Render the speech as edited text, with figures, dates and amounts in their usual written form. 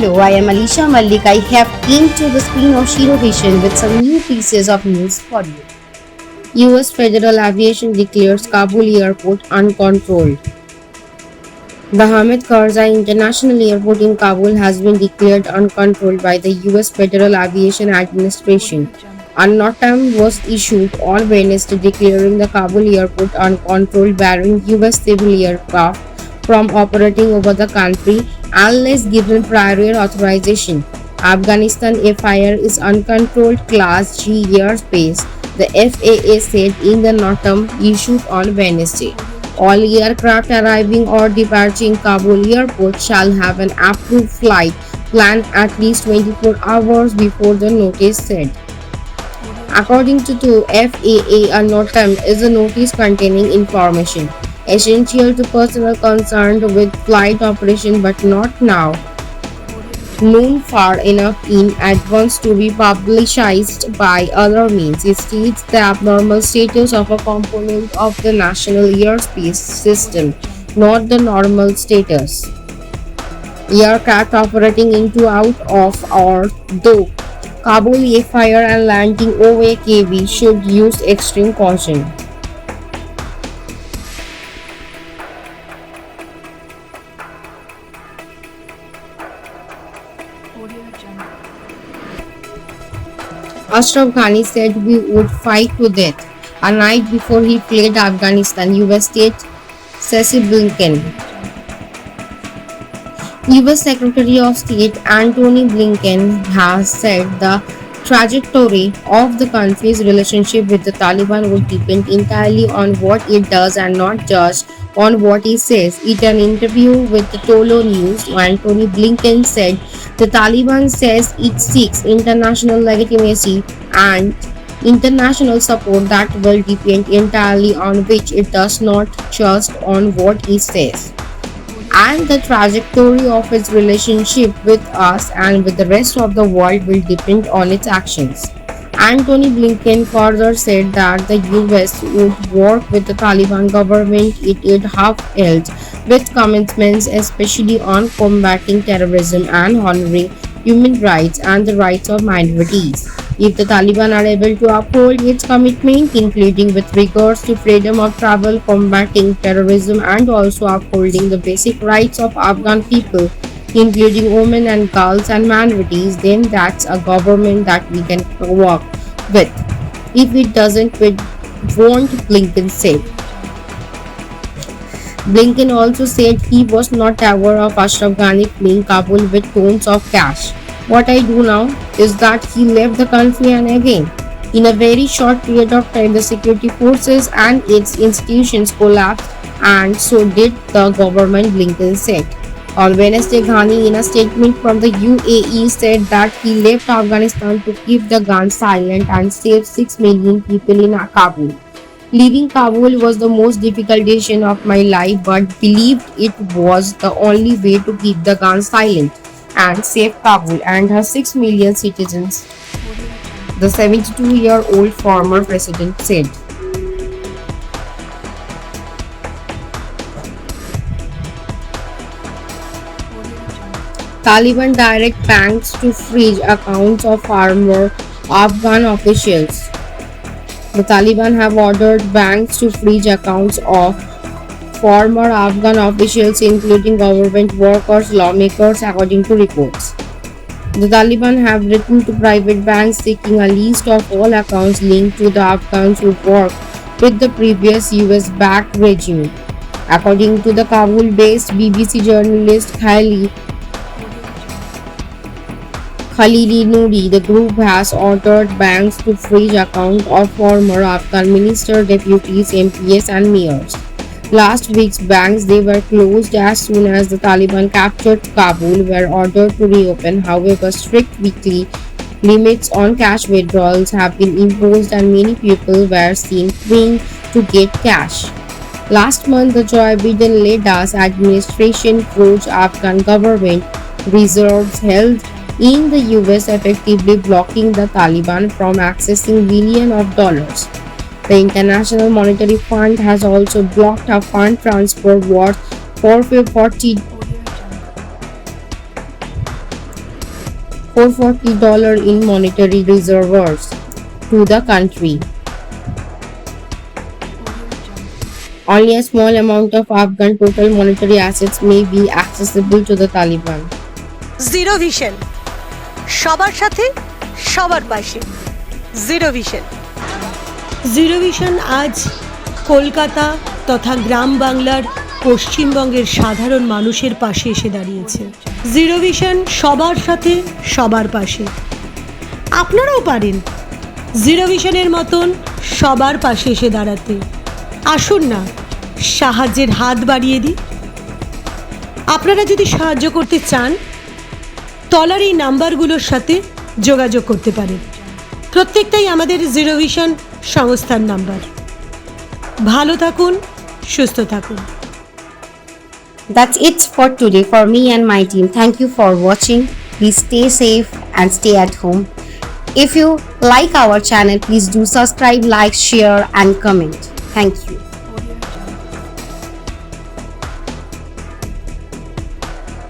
Hello, I am Alisha Malik. I have came to the screen of Shiro Vision with some new pieces of news for you. US Federal Aviation declares Kabul Airport uncontrolled. The Hamid Karzai International Airport in Kabul has been declared uncontrolled by the US Federal Aviation Administration. A notam was issued on Wednesday declaring the Kabul airport uncontrolled, barring US civil aircraft from operating over the country unless given prior authorization. Afghanistan FIR is uncontrolled Class G airspace, the FAA said in the notam issued on Wednesday. All aircraft arriving or departing Kabul airport shall have an approved flight planned at least 24 hours before, the notice said. According to the FAA, a notam is a notice containing information essential to personnel concerned with flight operation but not now known far enough in advance to be publicized by other means. It states the abnormal status of a component of the national airspace system, not the normal status. Aircraft operating into, out of, or though Kabul FIR and landing OAKB should use extreme caution. Ashraf Ghani said we would fight to death a night before he fled Afghanistan, US State Secretary Blinken. US Secretary of State Antony Blinken has said the trajectory of the country's relationship with the Taliban would depend entirely on what it does and not just on what it says. In an interview with the Tolo News, Antony Blinken said the Taliban says it seeks international legitimacy and international support that will depend entirely on which it does not just on what it says. And the trajectory of its relationship with us and with the rest of the world will depend on its actions. Antony Blinken further said that the US would work with the Taliban government it upheld with commitments especially on combating terrorism and honoring human rights and the rights of minorities. If the Taliban are able to uphold its commitment, including with regards to freedom of travel, combating terrorism, and also upholding the basic rights of Afghan people, including women and girls and minorities, then that's a government that we can work with. If it doesn't, we won't, Blinken said. Blinken also said he was not aware of Ashraf Ghani fleeing Kabul with tons of cash. What I do now is that he left the country and again. In a very short period of time, the security forces and its institutions collapsed, and so did the government, Blinken said. On Wednesday, Ghani, in a statement from the UAE, said that he left Afghanistan to keep the gun silent and save 6 million people in Kabul. Leaving Kabul was the most difficult decision of my life, but believed it was the only way to keep the gun silent and save Kabul and her 6 million citizens, the 72-year-old former president said. Taliban direct banks to freeze accounts of former Afghan officials. The Taliban have ordered banks to freeze accounts of former Afghan officials, including government workers, lawmakers, according to reports. The Taliban have written to private banks seeking a list of all accounts linked to the Afghans who worked with the previous US-backed regime. According to the Kabul-based BBC journalist Khalili Nouri, the group has ordered banks to freeze accounts of former Afghan ministers, deputies, MPs, and mayors. Last week's banks, they were closed as soon as the Taliban captured Kabul, were ordered to reopen. However, strict weekly limits on cash withdrawals have been imposed and many people were seen queuing to get cash. Last month, the Joe Biden-led administration froze Afghan government reserves held in the US, effectively blocking the Taliban from accessing billions of dollars. The International Monetary Fund has also blocked a fund transfer worth $440 $440 in monetary reserves to the country. Only a small amount of Afghan total monetary assets may be accessible to the Taliban. Zero vision, সবার সাথে সবার পাশে। Zero vision. Zero vision আজ কলকাতা তথা গ্রাম বাংলার পশ্চিমবঙ্গের সাধারণ মানুষের পাশে এসে দাঁড়িয়েছে। জিরো ভিশন সবার সাথে সবার পাশে। আপনারাও পারেন জিরো ভিশনের মতন সবার পাশে এসে দাঁড়াতে। আসুন না, সাহায্যের হাত বাড়িয়ে দিই। আপনারা যদি সাহায্য করতে চান, তলার এই নাম্বারগুলোর সাথে যোগাযোগ করতে পারেন। প্রত্যেকটাই আমাদের জিরো ভিশন সংস্থার নাম্বার। ভালো থাকুন, সুস্থ থাকুন। That's it for today for me and my team. Thank you for watching. Please stay safe and stay at home. If you like our channel, please do subscribe, like, share and comment. Thank you.